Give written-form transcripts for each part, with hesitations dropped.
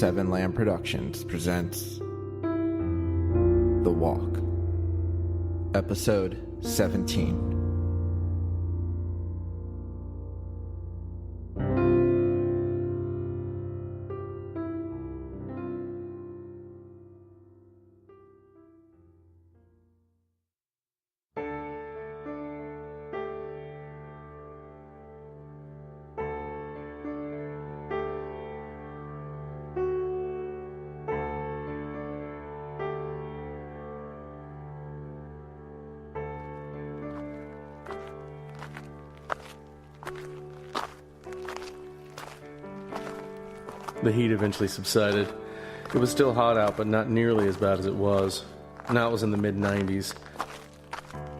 Seven Lamb Productions presents The Walk, Episode 17. The heat eventually subsided. It was still hot out, but not nearly as bad as it was. Now it was in the mid-90s.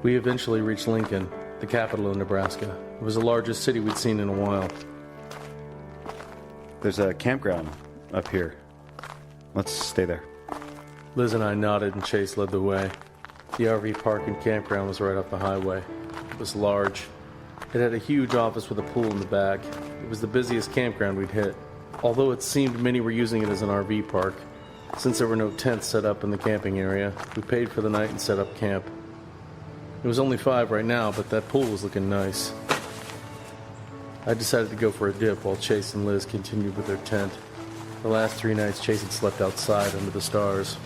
We eventually reached Lincoln, the capital of Nebraska. It was the largest city we'd seen in a while. There's a campground up here. Let's stay there. Liz and I nodded and Chase led the way. The RV park and campground was right off the highway. It was large. It had a huge office with a pool in the back. It was the busiest campground we'd hit, although it seemed many were using it as an RV park. Since there were no tents set up in the camping area, we paid for the night and set up camp. It was only 5 right now, but that pool was looking nice. I decided to go for a dip while Chase and Liz continued with their tent. The last 3 nights Chase had slept outside under the stars.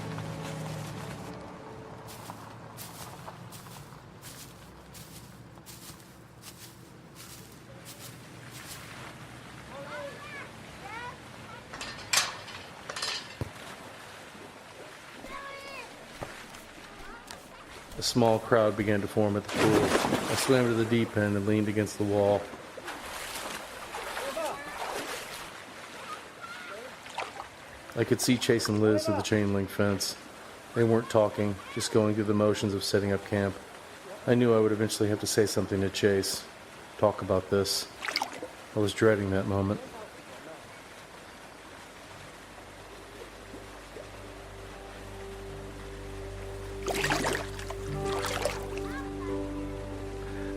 A small crowd began to form at the pool. I swam to the deep end and leaned against the wall. I could see Chase and Liz through the chain link fence. They weren't talking, just going through the motions of setting up camp. I knew I would eventually have to say something to Chase, talk about this. I was dreading that moment.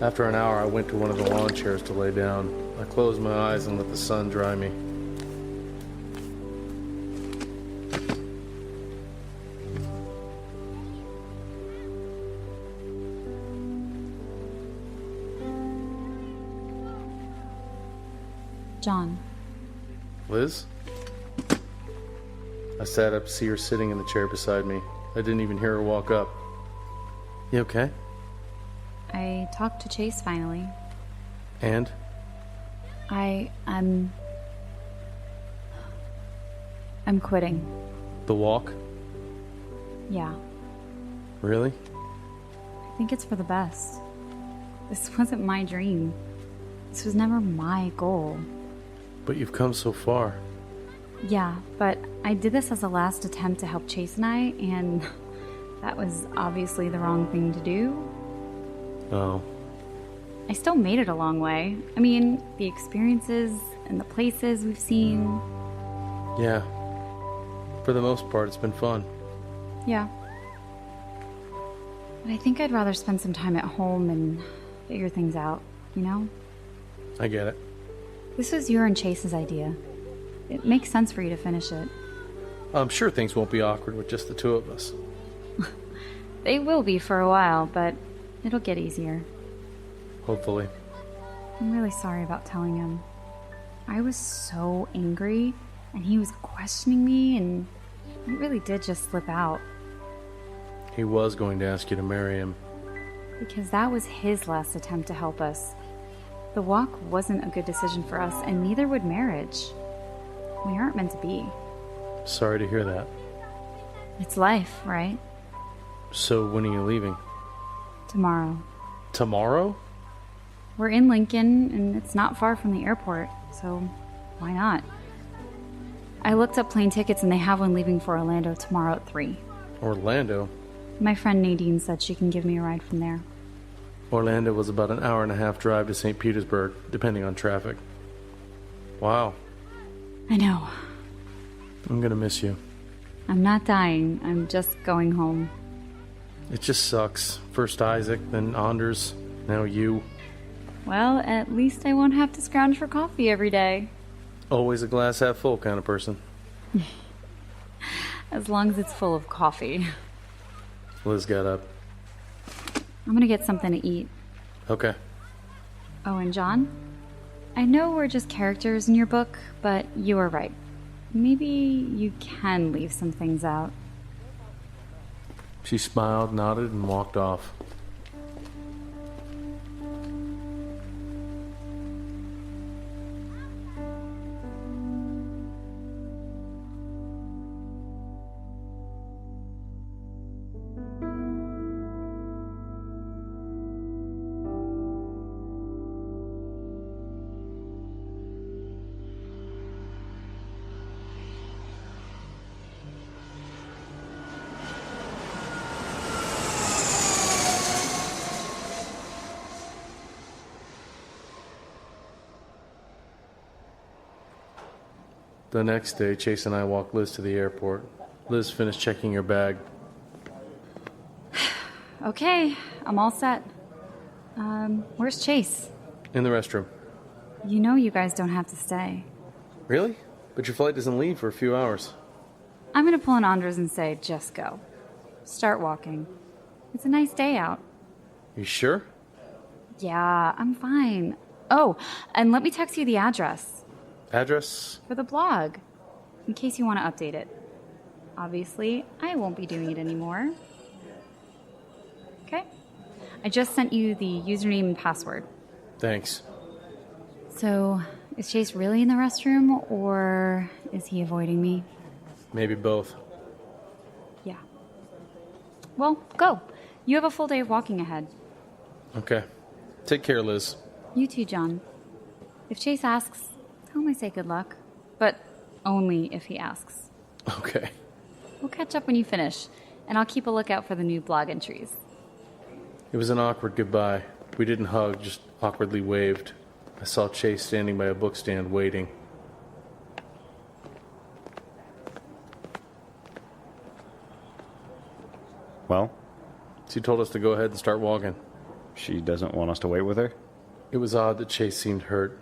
After an hour, I went to one of the lawn chairs to lay down. I closed my eyes and let the sun dry me. John. Liz? I sat up to see her sitting in the chair beside me. I didn't even hear her walk up. You okay? I talked to Chase finally. And? I'm quitting. The walk? Yeah. Really? I think it's for the best. This wasn't my dream. This was never my goal. But you've come so far. Yeah, but I did this as a last attempt to help Chase and I, and that was obviously the wrong thing to do. Oh. I still made it a long way. I mean, the experiences and the places we've seen. Yeah. For the most part, it's been fun. Yeah. But I think I'd rather spend some time at home and figure things out, you know? I get it. This was your and Chase's idea. It makes sense for you to finish it. I'm sure things won't be awkward with just the two of us. They will be for a while, but it'll get easier. Hopefully. I'm really sorry about telling him. I was so angry, and he was questioning me, and it really did just slip out. He was going to ask you to marry him. Because that was his last attempt to help us. The walk wasn't a good decision for us, and neither would marriage. We aren't meant to be. Sorry to hear that. It's life, right? So when are you leaving? Tomorrow. Tomorrow? We're in Lincoln, and it's not far from the airport, so why not? I looked up plane tickets, and they have one leaving for Orlando tomorrow at 3. Orlando? My friend Nadine said she can give me a ride from there. Orlando was about an hour-and-a-half drive to St. Petersburg, depending on traffic. Wow. I know. I'm gonna miss you. I'm not dying. I'm just going home. It just sucks. First Isaac, then Anders, now you. Well, at least I won't have to scrounge for coffee every day. Always a glass half full kind of person. As long as it's full of coffee. Liz got up. I'm gonna get something to eat. Okay. Oh, and John? I know we're just characters in your book, but you were right. Maybe you can leave some things out. She smiled, nodded, and walked off. The next day, Chase and I walked Liz to the airport. Liz finished checking her bag. Okay, I'm all set. Where's Chase? In the restroom. You know you guys don't have to stay. Really? But your flight doesn't leave for a few hours. I'm gonna pull an Andres and say, just go. Start walking. It's a nice day out. You sure? Yeah, I'm fine. Oh, and let me text you the address. Address? For the blog, in case you want to update it. Obviously, I won't be doing it anymore. Okay? I just sent you the username and password. Thanks. So, is Chase really in the restroom, or is he avoiding me? Maybe both. Yeah. Well, go. You have a full day of walking ahead. Okay. Take care, Liz. You too, John. If Chase asks, tell him I say good luck. But only if he asks. Okay. We'll catch up when you finish, and I'll keep a lookout for the new blog entries. It was an awkward goodbye. We didn't hug, just awkwardly waved. I saw Chase standing by a bookstand waiting. Well, She told us to go ahead and start walking. she doesn't want us to wait with her? It was odd that Chase seemed hurt,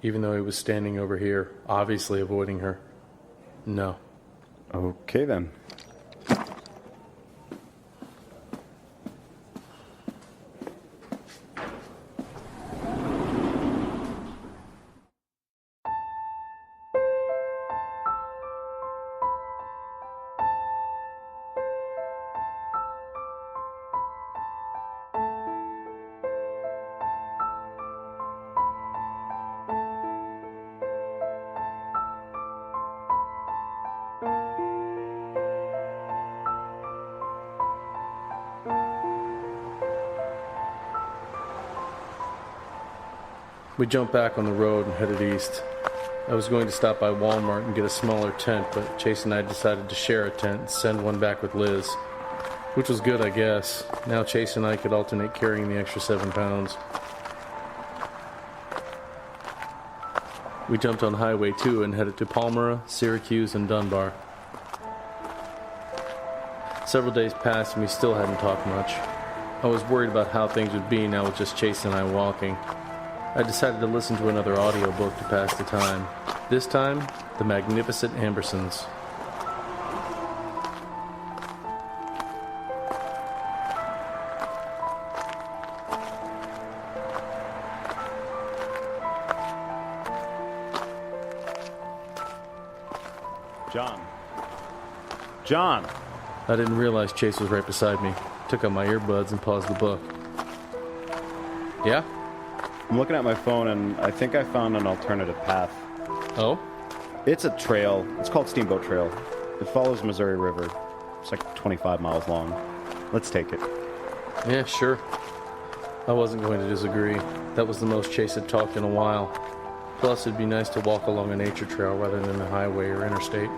even though he was standing over here, obviously avoiding her. No. Okay then. We jumped back on the road and headed east. I was going to stop by Walmart and get a smaller tent, but Chase and I decided to share a tent and send one back with Liz. Which was good, I guess. Now Chase and I could alternate carrying the extra 7 pounds. We jumped on Highway 2 and headed to Palmyra, Syracuse, and Dunbar. Several days passed and we still hadn't talked much. I was worried about how things would be now with just Chase and I walking. I decided to listen to another audiobook to pass the time. This time, The Magnificent Ambersons. John. John! I didn't realize Chase was right beside me. Took out my earbuds and paused the book. Yeah? I'm looking at my phone and I think I found an alternative path. Oh? It's a trail. It's called Steamboat Trail. It follows Missouri River. It's like 25 miles long. Let's take it. Yeah, sure. I wasn't going to disagree. That was the most Chase had talked in a while. Plus, it'd be nice to walk along a nature trail rather than a highway or interstate.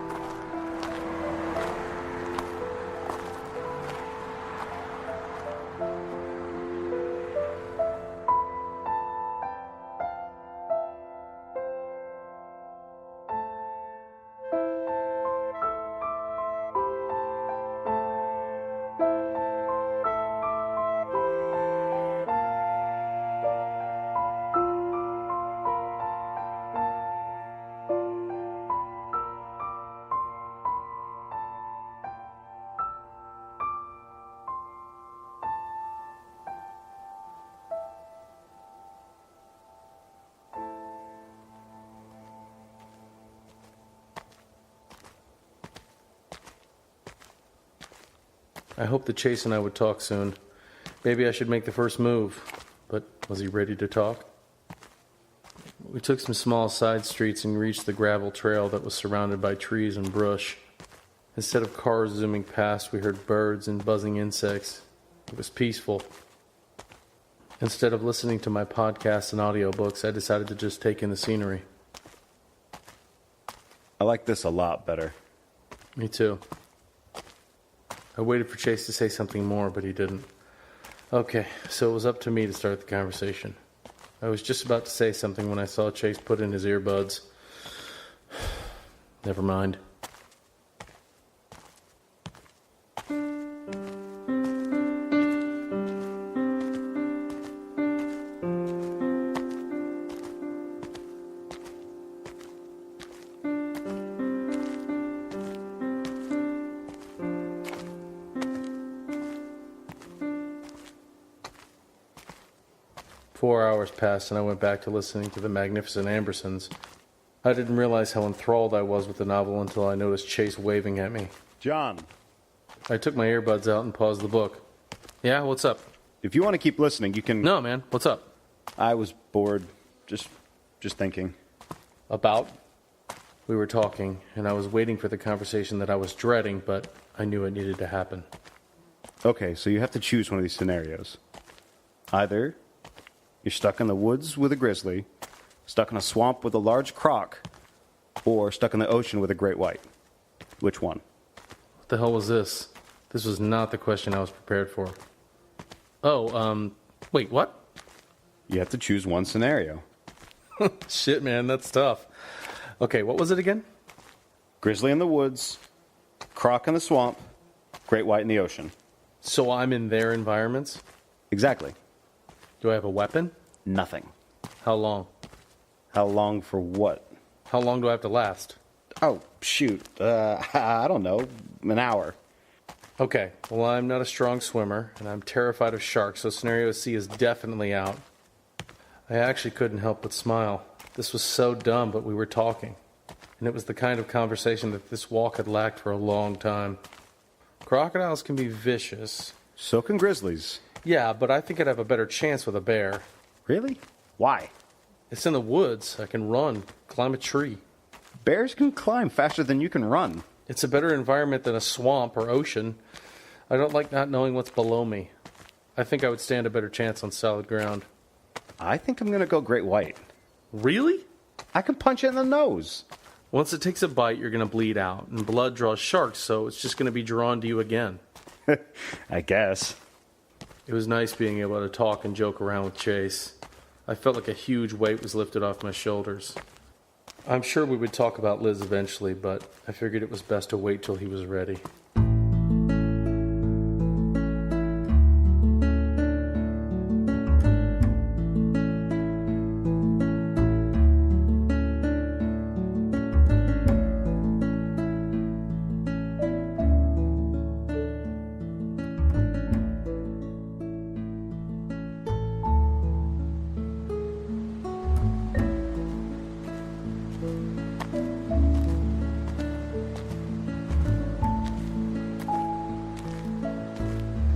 I hoped that Chase and I would talk soon. Maybe I should make the first move. But was he ready to talk? We took some small side streets and reached the gravel trail that was surrounded by trees and brush. Instead of cars zooming past, we heard birds and buzzing insects. It was peaceful. Instead of listening to my podcasts and audiobooks, I decided to just take in the scenery. I like this a lot better. Me too. I waited for Chase to say something more, but he didn't. Okay, so it was up to me to start the conversation. I was just about to say something when I saw Chase put in his earbuds. Never mind. Four hours passed, and I went back to listening to the magnificent Ambersons. I didn't realize how enthralled I was with the novel until I noticed Chase waving at me. John, I took my earbuds out and paused the book. Yeah, what's up? if you want to keep listening, you can... No, man, what's up? I was bored. Just thinking. About? We were talking, and I was waiting for the conversation that I was dreading, but I knew it needed to happen. Okay, so you have to choose one of these scenarios. Either you're stuck in the woods with a grizzly, stuck in a swamp with a large croc, or stuck in the ocean with a great white. Which one? What the hell was this? This was not the question I was prepared for. Oh, wait, what? You have to choose one scenario. Shit, man, that's tough. Okay, what was it again? Grizzly in the woods, croc in the swamp, great white in the ocean. So I'm in their environments? Exactly. Do I have a weapon? Nothing. How long? How long for what? How long do I have to last? Oh, shoot. I don't know. An hour. Okay, well, I'm not a strong swimmer, and I'm terrified of sharks, so scenario C is definitely out. I actually couldn't help but smile. This was so dumb, but we were talking. And it was the kind of conversation that this walk had lacked for a long time. Crocodiles can be vicious. So can grizzlies. Yeah, but I think I'd have a better chance with a bear. Really? Why? It's in the woods. I can run, climb a tree. Bears can climb faster than you can run. It's a better environment than a swamp or ocean. I don't like not knowing what's below me. I think I would stand a better chance on solid ground. I think I'm going to go great white. Really? I can punch it in the nose. Once it takes a bite, you're going to bleed out, and blood draws sharks, so it's just going to be drawn to you again. I guess. It was nice being able to talk and joke around with Chase. I felt like a huge weight was lifted off my shoulders. I'm sure we would talk about Liz eventually, but I figured it was best to wait till he was ready.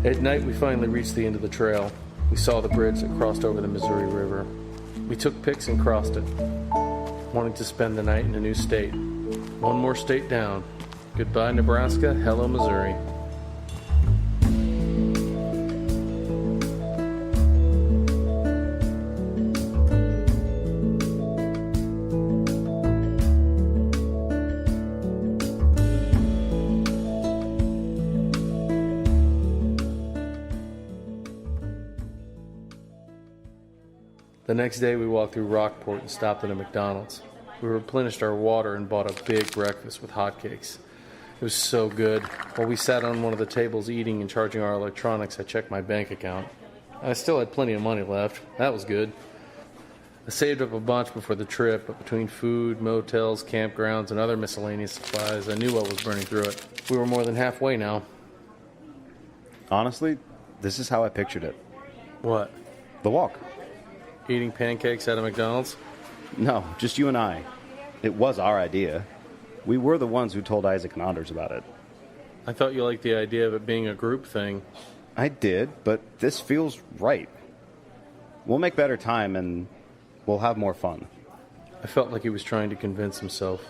At night, we finally reached the end of the trail. We saw the bridge that crossed over the Missouri River. We took pics and crossed it, wanting to spend the night in a new state. One more state down. Goodbye, Nebraska. Hello, Missouri. The next day, we walked through Rockport and stopped at a McDonald's. We replenished our water and bought a big breakfast with hotcakes. It was so good. While we sat on one of the tables eating and charging our electronics, I checked my bank account. I still had plenty of money left. That was good. I saved up a bunch before the trip, but between food, motels, campgrounds, and other miscellaneous supplies, I knew what was burning through it. We were more than halfway now. Honestly, this is how I pictured it. What? The walk. Eating pancakes at a McDonald's? No, just you and I. It was our idea. We were the ones who told Isaac and Anders about it. I thought you liked the idea of it being a group thing. I did, but this feels right. We'll make better time and we'll have more fun. I felt like he was trying to convince himself.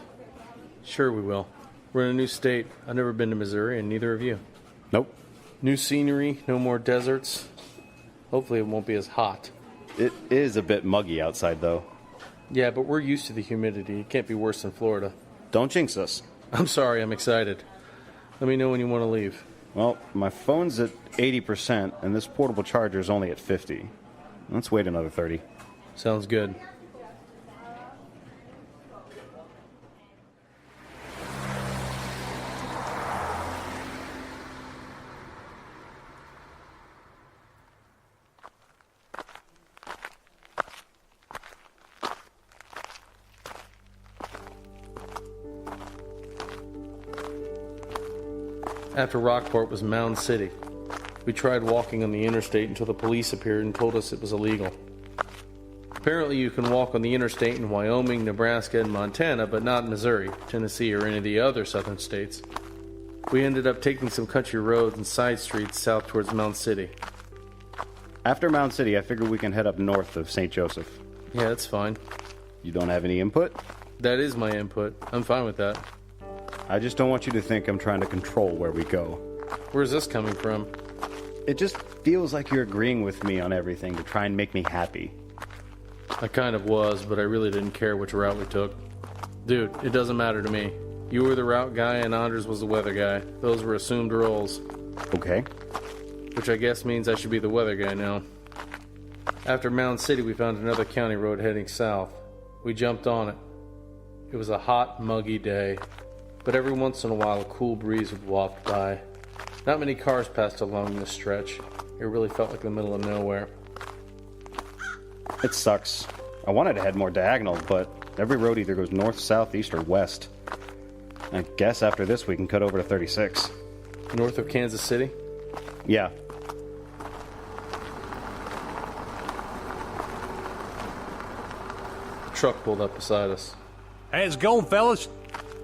Sure we will. We're in a new state. I've never been to Missouri, and neither have you. Nope. New scenery, no more deserts. Hopefully it won't be as hot. It is a bit muggy outside, though. Yeah, but we're used to the humidity. It can't be worse than Florida. Don't jinx us. I'm sorry, I'm excited. Let me know when you want to leave. Well, my phone's at 80%, and this portable charger is only at 50. Let's wait another 30. Sounds good. After Rockport was Mound City. We tried walking on the interstate until the police appeared and told us it was illegal. Apparently you can walk on the interstate in Wyoming, Nebraska, and Montana, but not in Missouri, Tennessee, or any of the other southern states. We ended up taking some country roads and side streets south towards Mound City. After Mound City, I figure we can head up north of St. Joseph. Yeah, that's fine. You don't have any input? That is my input. I'm fine with that. I just don't want you to think I'm trying to control where we go. Where's this coming from? It just feels like you're agreeing with me on everything to try and make me happy. I kind of was, but I really didn't care which route we took. Dude, it doesn't matter to me. You were the route guy and Anders was the weather guy. Those were assumed roles. Okay. Which I guess means I should be the weather guy now. After Mound City, we found another county road heading south. We jumped on it. It was a hot, muggy day, but every once in a while a cool breeze would waft by. Not many cars passed along this stretch. It really felt like the middle of nowhere. It sucks. I wanted to head more diagonal, but every road either goes north, south, east, or west. I guess after this we can cut over to 36. North of Kansas City? Yeah. A truck pulled up beside us. How's it going, fellas?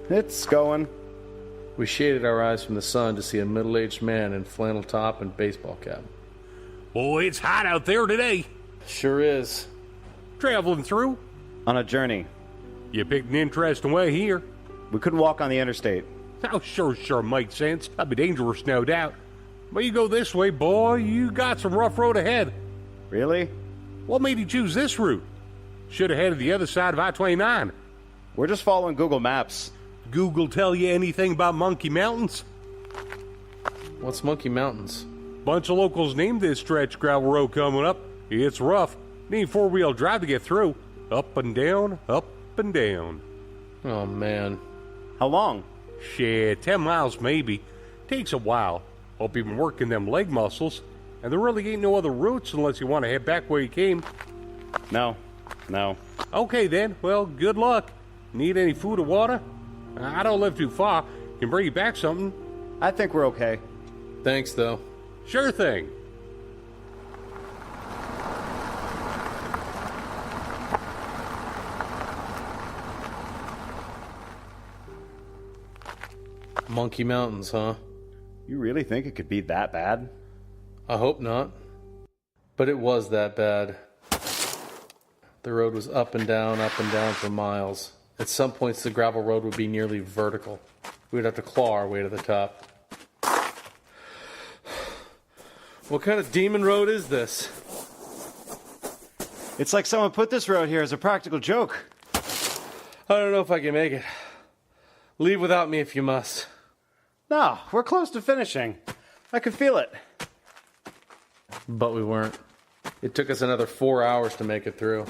It's going. We shaded our eyes from the sun to see a middle-aged man in flannel top and baseball cap. Boy, it's hot out there today. Sure is. Traveling through? On a journey. You picked an interesting way here. We couldn't walk on the interstate. Oh, sure makes sense. That'd be dangerous, no doubt. But you go this way, boy, you got some rough road ahead. Really? What made you choose this route? Should have headed the other side of I-29. We're just following Google Maps. Google tell you anything about Monkey Mountains? What's Monkey Mountains? Bunch of locals named this stretch gravel road coming up. It's rough. Need four-wheel drive to get through. Up and down, up and down. Oh, man. How long? Shit, 10 miles maybe. Takes a while. Hope you've been working them leg muscles. And there really ain't no other routes unless you want to head back where you came. No. Okay then, well, good luck. Need any food or water? I don't live too far. Can bring you back something. I think we're okay. Thanks, though. Sure thing. Monkey Mountains, huh? You really think it could be that bad? I hope not. But it was that bad. The road was up and down for miles. At some points, the gravel road would be nearly vertical. We'd have to claw our way to the top. What kind of demon road is this? It's like someone put this road here as a practical joke. I don't know if I can make it. Leave without me if you must. No, we're close to finishing. I can feel it. But we weren't. It took us another 4 hours to make it through.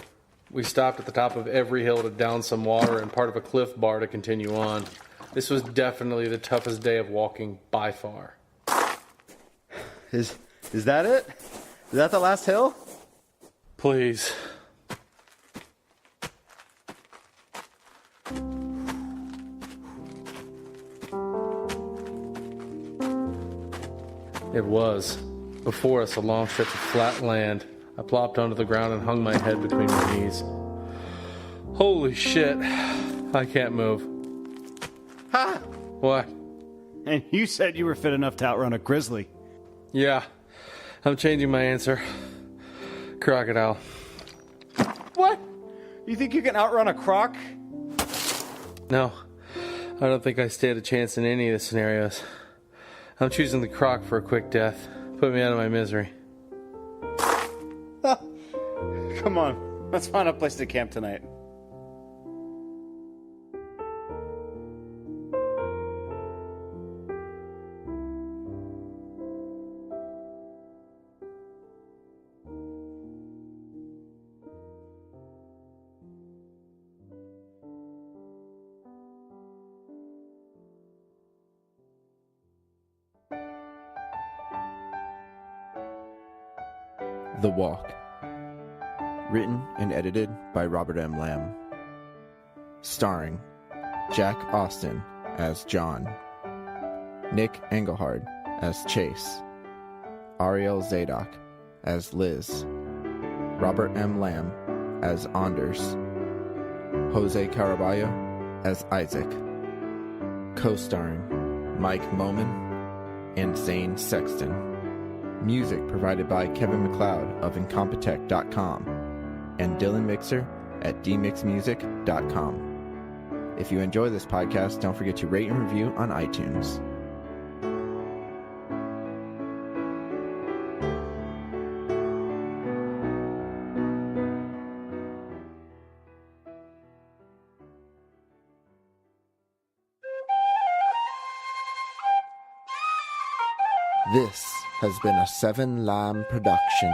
We stopped at the top of every hill to down some water and part of a cliff bar to continue on. This was definitely the toughest day of walking by far. Is that it? Is that the last hill? Please. It was. Before us, a long stretch of flat land. I plopped onto the ground and hung my head between my knees. Holy shit. I can't move. Ha! What? And you said you were fit enough to outrun a grizzly. Yeah, I'm changing my answer. Crocodile. What? You think you can outrun a croc? No, I don't think I stand a chance in any of the scenarios. I'm choosing the croc for a quick death. Put me out of my misery. Come on, let's find a place to camp tonight. The Walk. Written and edited by Robert M. Lamb. Starring Jack Austin as John, Nick Engelhard as Chase, Ariel Zadok as Liz, Robert M. Lamb as Anders, Jose Caraballo as Isaac, co-starring Mike Moman and Zane Sexton. Music provided by Kevin MacLeod of Incompetech.com and Dylan Mixer at dmixmusic.com. If you enjoy this podcast, don't forget to rate and review on iTunes. This has been a 7 Lamb production.